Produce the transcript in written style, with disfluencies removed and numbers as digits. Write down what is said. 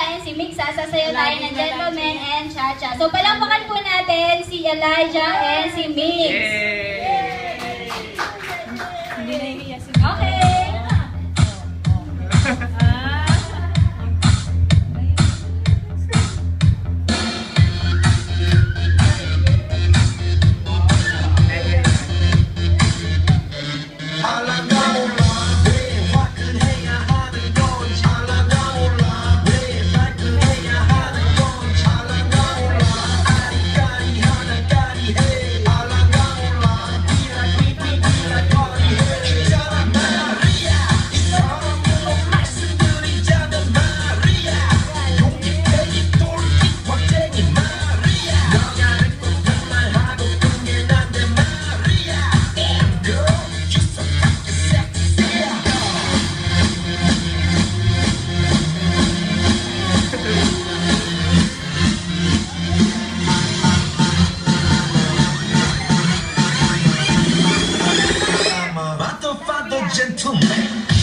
and si Mixa, sasayaw tayo ng Gentleman and Cha-Cha. So palakpakan po natin si Elijah and si Mix. Hindi nahihiya si Okay. Gentleman.